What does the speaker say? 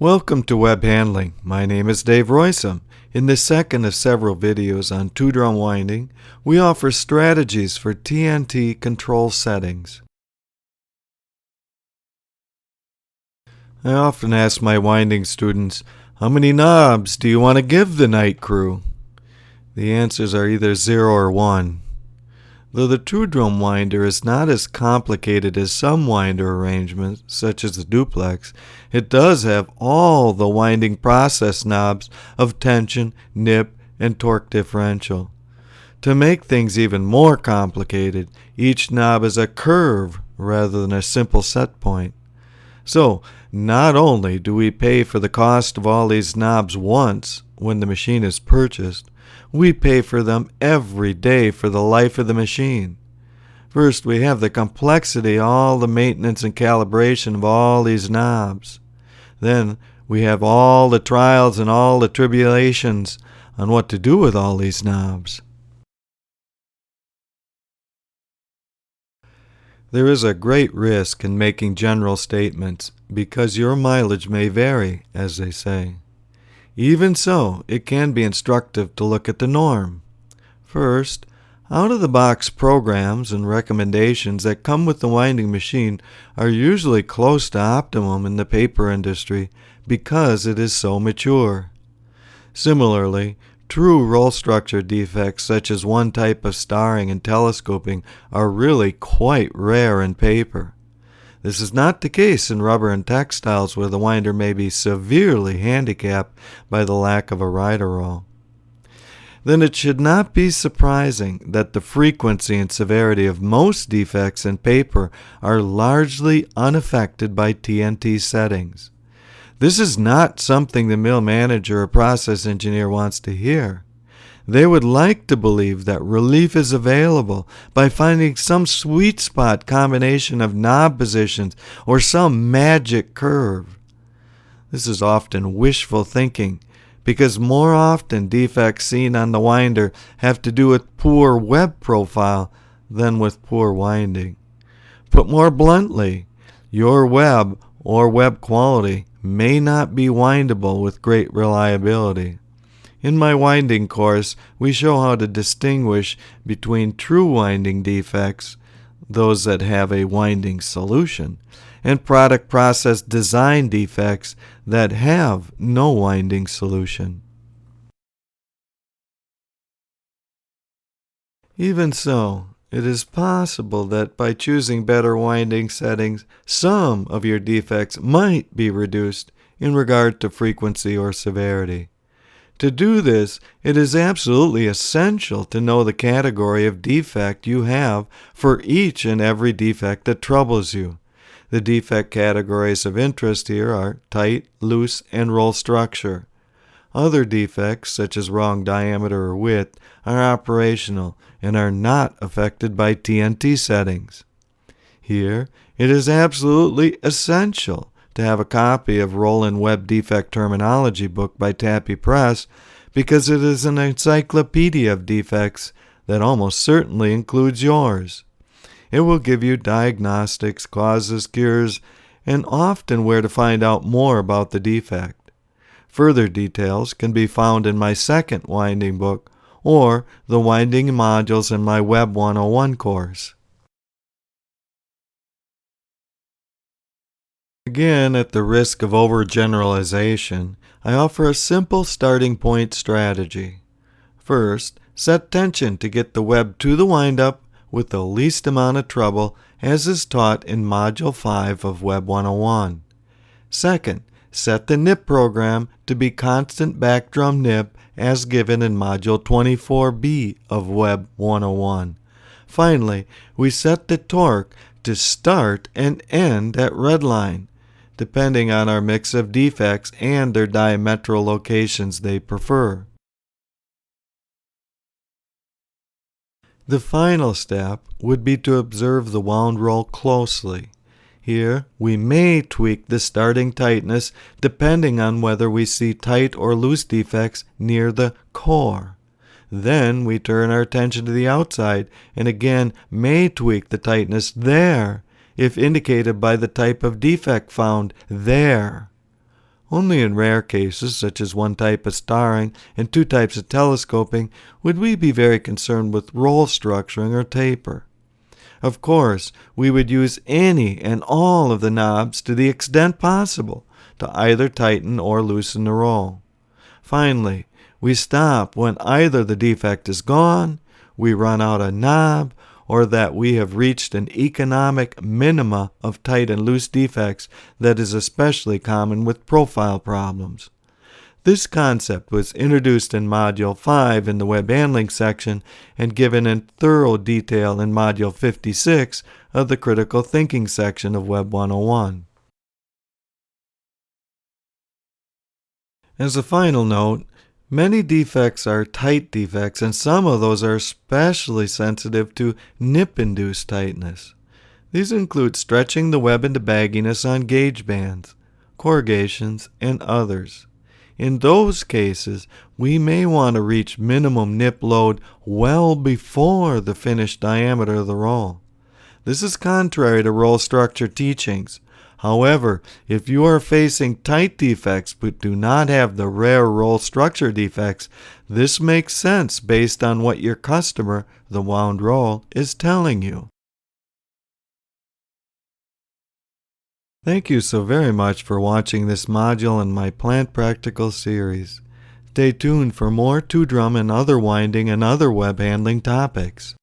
Welcome to Web Handling. My name is Dave Roysam. In this second of several videos on two-drum winding, we offer strategies for TNT control settings. I often ask my winding students, how many knobs do you want to give the night crew? The answers are either 0 or 1. Though the two-drum winder is not as complicated as some winder arrangements, such as the duplex, it does have all the winding process knobs of tension, nip, and torque differential. To make things even more complicated, each knob is a curve rather than a simple set point. So, not only do we pay for the cost of all these knobs once when the machine is purchased, we pay for them every day for the life of the machine. First, we have the complexity, all the maintenance and calibration of all these knobs. Then, we have all the trials and all the tribulations on what to do with all these knobs. There is a great risk in making general statements because your mileage may vary, as they say. Even so, it can be instructive to look at the norm. First, out-of-the-box programs and recommendations that come with the winding machine are usually close to optimum in the paper industry because it is so mature. Similarly, true roll structure defects such as one type of starring and telescoping are really quite rare in paper. This is not the case in rubber and textiles where the winder may be severely handicapped by the lack of a rider roll. Then it should not be surprising that the frequency and severity of most defects in paper are largely unaffected by TNT settings. This is not something the mill manager or process engineer wants to hear. They would like to believe that relief is available by finding some sweet spot combination of knob positions or some magic curve. This is often wishful thinking because more often defects seen on the winder have to do with poor web profile than with poor winding. Put more bluntly, your web or web quality may not be windable with great reliability. In my winding course, we show how to distinguish between true winding defects, those that have a winding solution, and product process design defects that have no winding solution. Even so, it is possible that by choosing better winding settings, some of your defects might be reduced in regard to frequency or severity. To do this, it is absolutely essential to know the category of defect you have for each and every defect that troubles you. The defect categories of interest here are tight, loose, and roll structure. Other defects, such as wrong diameter or width, are operational and are not affected by TNT settings. Here, it is absolutely essential to have a copy of Roll-in Web Defect Terminology book by Tappy Press because it is an encyclopedia of defects that almost certainly includes yours. It will give you diagnostics, causes, cures, and often where to find out more about the defect. Further details can be found in my second winding book or the winding modules in my Web 101 course. Again, at the risk of overgeneralization, I offer a simple starting point strategy. First, set tension to get the web to the windup with the least amount of trouble, as is taught in Module 5 of Web 101. Second, set the nip program to be constant backdrum nip as given in Module 24b of Web 101. Finally, we set the torque to start and end at redline, depending on our mix of defects and their diametral locations they prefer. The final step would be to observe the wound roll closely. Here, we may tweak the starting tightness depending on whether we see tight or loose defects near the core. Then we turn our attention to the outside and again may tweak the tightness there if indicated by the type of defect found there. Only in rare cases, such as one type of starring and two types of telescoping, would we be very concerned with roll structuring or taper. Of course, we would use any and all of the knobs to the extent possible to either tighten or loosen the roll. Finally, we stop when either the defect is gone, we run out of knob, or that we have reached an economic minima of tight and loose defects that is especially common with profile problems. This concept was introduced in Module 5 in the web handling section and given in thorough detail in Module 56 of the critical thinking section of Web 101. As a final note, many defects are tight defects, and some of those are especially sensitive to nip-induced tightness. These include stretching the web into bagginess on gauge bands, corrugations, and others. In those cases, we may want to reach minimum nip load well before the finished diameter of the roll. This is contrary to roll structure teachings. However, if you are facing tight defects but do not have the rare roll structure defects, this makes sense based on what your customer, the wound roll, is telling you. Thank you so very much for watching this module in my Plant Practical series. Stay tuned for more two-drum and other winding and other web handling topics.